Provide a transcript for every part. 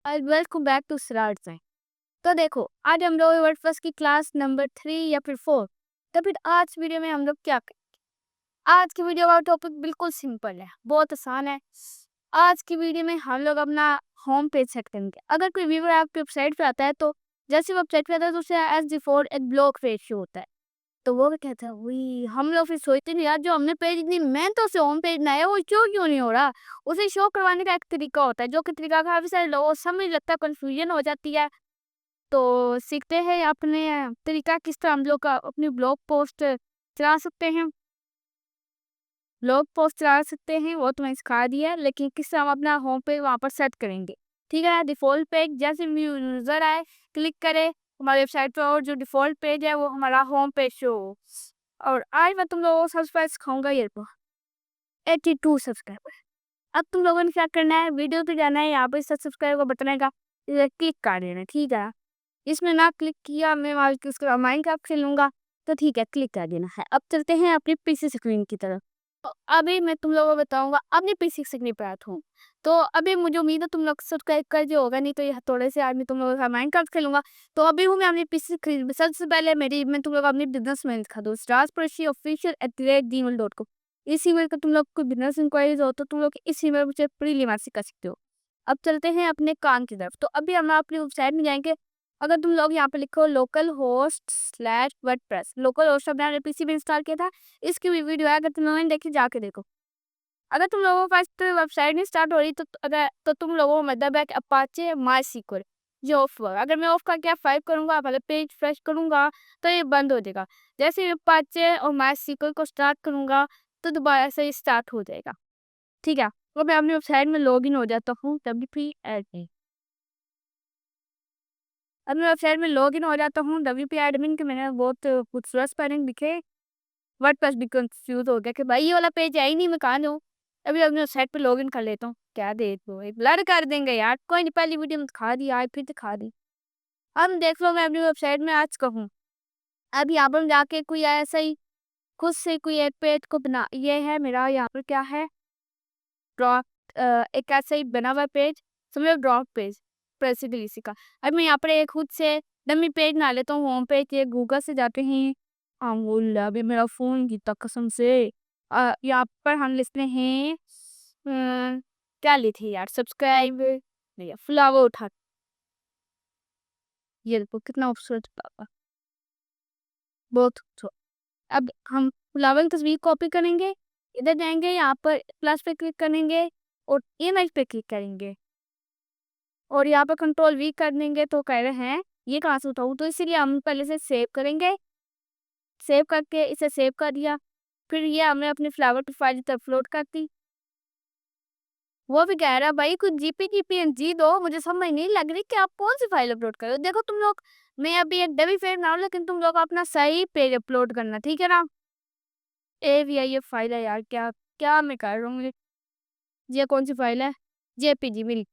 और welcome back to start sign. तो देखो, आज हम लोग वर्डप्रेस की क्लास नंबर 3 या फिर 4। तो फिर आज वीडियो में हम लोग क्या करेंगे? आज की वीडियो का टॉपिक बिल्कुल सिंपल है, बहुत आसान है। आज की वीडियो में हम लोग अपना होम पेज सेट करेंगे। अगर कोई व्यूअर आपकी वेबसाइट पे आता है तो जैसे वेबसाइट पे आता है तो उसे एज डिफॉल्ट एक ब्लॉक पेज शो होता है। तो वो क्या कहता है, वही हम लोग फिर सोचते नहीं यार, जो हमने पेज इतनी मेहनतों से होम पेज बनाया वो क्यों क्यों नहीं हो रहा। उसे शो करवाने का एक तरीका होता है, जो कि तरीका काफी सारे लोगों को समझ लगता है, कंफ्यूजन हो जाती है। तो सीखते हैं अपने तरीका किस तरह हम लोग का अपनी ब्लॉग पोस्ट चला सकते हैं। ब्लॉग पोस्ट चला सकते हैं वो तो मैं सिखा दिया, लेकिन किस तरह हम अपना होम पेज वहाँ पर सेट करेंगे। ठीक है, डिफ़ॉल्ट पेज जैसे यूज़र आए, क्लिक करे हमारी वेबसाइट पर और जो डिफ़ॉल्ट पेज है वो हमारा होम पेज शो हो। और आज मैं तुम लोगों को सबसे पहले सिखाऊंगा ये तो 82 सब्सक्राइबर। अब तुम लोगों ने क्या करना है, वीडियो पे जाना है, यहाँ पे सब्सक्राइब का बटन आएगा, इधर क्लिक कर देना। ठीक है, इसमें ना क्लिक किया मैं वहाँ उसका माइनक्राफ्ट खेलूंगा, तो ठीक है क्लिक कर देना है। अब चलते हैं अपनी पीसी स्क्रीन की तरफ। तो अभी मैं तुम लोगों को बताऊंगा अपनी पीसी स्क्रीन पर आता हूँ। तो अभी मुझे उम्मीद है तुम लोग सब्सक्राइब कर दिया होगा, नहीं तो ये थोड़े से आदमी तुम लोगों का माइनक्राफ्ट खेलूंगा। तो अभी हूँ मैं अपनी पीसी स्क्रीन पर। सबसे पहले मैं तुम लोग अपनी बिजनेस में दिखा दूँ, stars@official@gmail.com। इस ईमेल का तुम लोग कोई बिजनेस इंक्वायरीज हो तो तुम लोग इस ईमेल मुझे प्री लिमासी कर सकते हो। अब चलते हैं अपने काम की तरफ। तो अभी हम अपनी वेबसाइट में जाएंगे। अगर तुम लोग यहाँ पे लिखो local host slash WordPress, local host अपने पीसी में इंस्टॉल किया था, इसकी भी वीडियो है, अगर तुम लोगों ने देखी जाके देखो। अगर तुम लोगों के पास तो वेबसाइट नहीं स्टार्ट हो रही तो अगर तो तुम लोगों को मतलब है कि अपाचे माई सीक्वल ये ऑफ होगा। अगर मैं ऑफ करके F5 करूंगा, पहले पेज फ्रेश करूंगा तो ये बंद हो जाएगा। जैसे ही अपाचे और माई सीक्वल को स्टार्ट करूंगा तो दोबारा से ये स्टार्ट हो जाएगा। ठीक है, तो मैं अपनी वेबसाइट में लॉग इन हो जाता हूँ WP-admin। अब मैं वेबसाइट में लॉग इन हो जाता हूँ WP-admin के। मैंने बहुत खूबसूरत स्पेलिंग लिखे, वर्डप्रेस भी कंफ्यूज हो गया कि भाई ये वाला पेज है ही नहीं, मैं कहाँ जाऊँ। अभी अपने वेबसाइट पे लॉग इन कर लेता हूँ। क्या दे दो, ब्लर कर देंगे यार, कोई नहीं, पहली वीडियो में दिखा दी, आज फिर दिखा दी। अब देख लो मैं अपनी वेबसाइट में आज कहूँ। अब यहाँ पर जाके कोई ऐसा ही खुद से कोई एक पेज को बना, ये है मेरा यहाँ पर क्या है, ड्रॉप एक ऐसा ही बना हुआ पेज, समझो ड्रॉप पेज प्रेसिडल इसी का। अब मैं यहाँ पर एक खुद से डमी पेज बना लेता हूँ, होम पेज। ये गूगल से जाते हैं, अभी मेरा फोन की तक कसम से। यहाँ पर हम लिखते हैं क्या लिखे यार, सब्सक्राइब नहीं, फ्लावर उठा, ये देखो कितना खूबसूरत फ्लावर, बहुत खूबसूरत। अब हम फ्लावर की तस्वीर कॉपी करेंगे, इधर जाएंगे, यहाँ पर प्लस पे क्लिक करेंगे और इमेज पे क्लिक करेंगे और यहाँ पर कंट्रोल V कर देंगे। तो कह रहे हैं ये कहाँ से उठाऊँ, तो इसीलिए हम पहले से सेव करेंगे। सेव करके इसे सेव कर दिया, फिर ये हमने अपनी फ्लावर की फाइल अपलोड कर दी। वो भी कह रहा है भाई कुछ जीपीजी पीएनजी दो, मुझे समझ नहीं लग रही कि आप कौन सी फाइल अपलोड कर रहे हो। देखो तुम लोग, मैं अभी एक डमी पेज ना, लेकिन तुम लोग अपना सही पेज अपलोड करना, ठीक है ना। ये फाइल है यार, क्या क्या मैं कर रहा हूँ। ये कौन सी फाइल है, जेपीजी मेरी,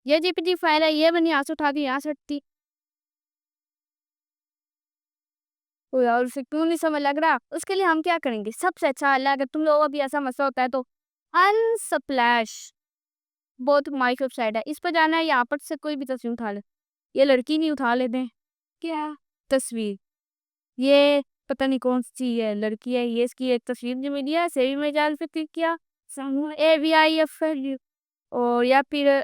ये जेपीजी फाइल है, ये मैंने यहाँ से उठा के यहाँ से हटती। तो यार उसे क्यों नहीं समझ लग रहा, उसके लिए हम क्या करेंगे, सबसे अच्छा है अगर तुम लोगों को भी ऐसा मसला होता है तो अनस्प्लैश बहुत माइक्रो वेबसाइट है, इस पर जाना है। यहाँ पर से कोई भी तस्वीर उठा ले, ये लड़की नहीं उठा लेते हैं क्या तस्वीर, ये पता नहीं कौन सी है लड़की है, ये इसकी एक तस्वीर जो मिली है, सेवी में जाल पे क्लिक किया, AVIF और या फिर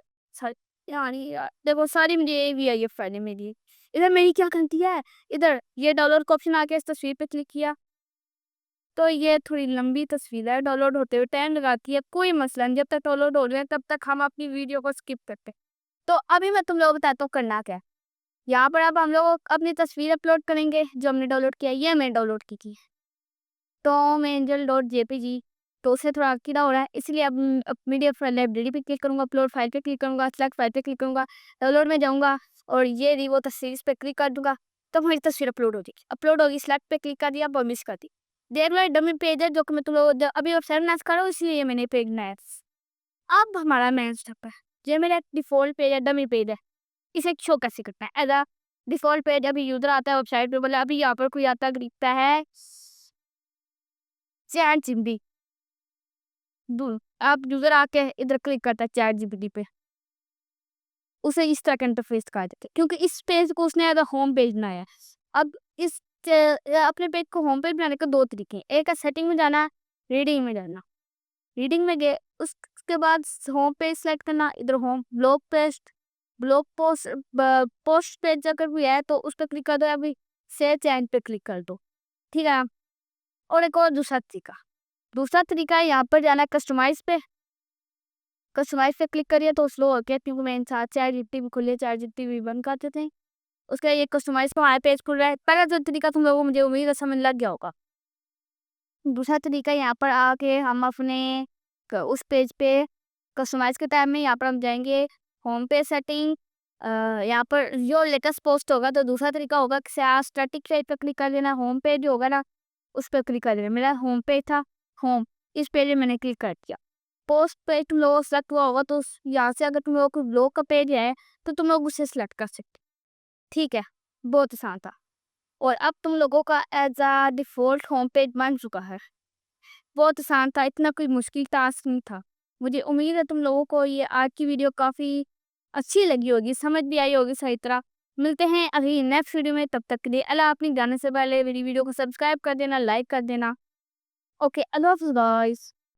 यानी यार देखो सारी मुझे AVIF फाइलें मिली है। इधर मेरी क्या गलती है, इधर ये डाउनलोड का ऑप्शन आ गया, इस तस्वीर पे क्लिक किया तो ये थोड़ी लंबी तस्वीर है, डाउनलोड होते हुए टाइम लगाती है, कोई मसला नहीं, जब तक डाउनलोड हो रहे हैं तब तक हम अपनी वीडियो को स्किप करते हैं। तो अभी मैं तुम लोगों को बताता हूँ करना क्या है। यहाँ पर अब हम लोग अपनी तस्वीर अपलोड करेंगे जो हमने डाउनलोड किया है, ये मैंने डाउनलोड की थी tomeangel.jpg। तो उससे थोड़ा अकेला हो रहा है, इसलिए अब मीडिया लाइब्रेरी पे क्लिक करूंगा, अपलोड फाइल पे क्लिक करूंगा, सेलेक्ट फाइल पे क्लिक करूंगा, डाउनलोड में जाऊंगा और ये रही वो तस्वीर, इस पे क्लिक कर दूंगा तो हमारी तस्वीर अपलोड हो जाएगी। अपलोड होगी, सेलेक्ट पे क्लिक कर दिया, मिस कर दी। देख लो डमी पेज है जो कि मैं तुम लोग अभी वेबसाइट मैच कर रहा हूँ, इसलिए ये मैंने पेज बनाया। अब हमारा मेन स्टेप है, ये मेरा डिफॉल्ट पेज है, डमी पेज है, इसे शो कैसे करना है। एज डिफॉल्ट पेज अभी यूजर आता है वेबसाइट पे, बोले अभी यहाँ पर कोई आता लिखता है चैट जीपीटी, आप यूजर आके इधर क्लिक करता है चैट जीपीटी पे, उसे इस तरह का इंटरफेस दिखाई देता है, क्योंकि इस पेज को उसने एज अ होम पेज बनाया है। अब इस अपने पेज को होम पेज बनाने के 2 तरीके हैं। एक है सेटिंग में जाना, रीडिंग में जाना। रीडिंग में गए, उसके बाद होम पेज सेलेक्ट करना, इधर होम ब्लॉग पोस्ट पेज अगर भी है तो उस पर क्लिक कर दो, या फिर सेव चैट पे क्लिक कर दो, ठीक है। और एक और दूसरा तरीका है, यहाँ पर जाना है कस्टमाइज पे क्लिक करिए तो स्लो हो गया, क्योंकि मेरे साथ चैट जीपीटी भी खुले, चैट जीपीटी भी बंद करते थे। उसका ये कस्टमाइज का हमारा पेज खुल रहा है। पहला जो तरीका तुम लोगों को मुझे उम्मीद है समझ लग गया होगा। दूसरा तरीका, यहाँ पर आके हम अपने उस पेज पे कस्टमाइज के टाइम में यहाँ पर हम जाएंगे होम पेज सेटिंग, यहाँ पर जो लेटेस्ट पोस्ट होगा, तो दूसरा तरीका होगा कि स्टैटिक पेज पर क्लिक कर लेना, होम पेज जो होगा ना उस पर क्लिक कर लेना। मेरा होम पेज था, होम, इस पेज में मैंने क्लिक कर दिया। पोस्ट पेज तुम लोगों को सेलेक्ट हुआ होगा, तो यहाँ से अगर तुम लोगों को ब्लॉग का पेज है तो तुम लोग उसे सिलेक्ट कर सकते, ठीक है। बहुत आसान था, और अब तुम लोगों का as a default home page बन चुका है। बहुत आसान था, इतना कोई मुश्किल टास्क नहीं था। मुझे उम्मीद है तुम लोगों को ये आज की वीडियो काफ़ी अच्छी लगी होगी, समझ भी आई होगी सही तरह। मिलते हैं अगली नेक्स्ट वीडियो में, तब तक के लिए अल्लाह हाफ़िज़। जाने से पहले मेरी वीडियो को सब्सक्राइब कर देना, लाइक कर देना। ओके, अल्लाह हाफ़िज़ गाइस।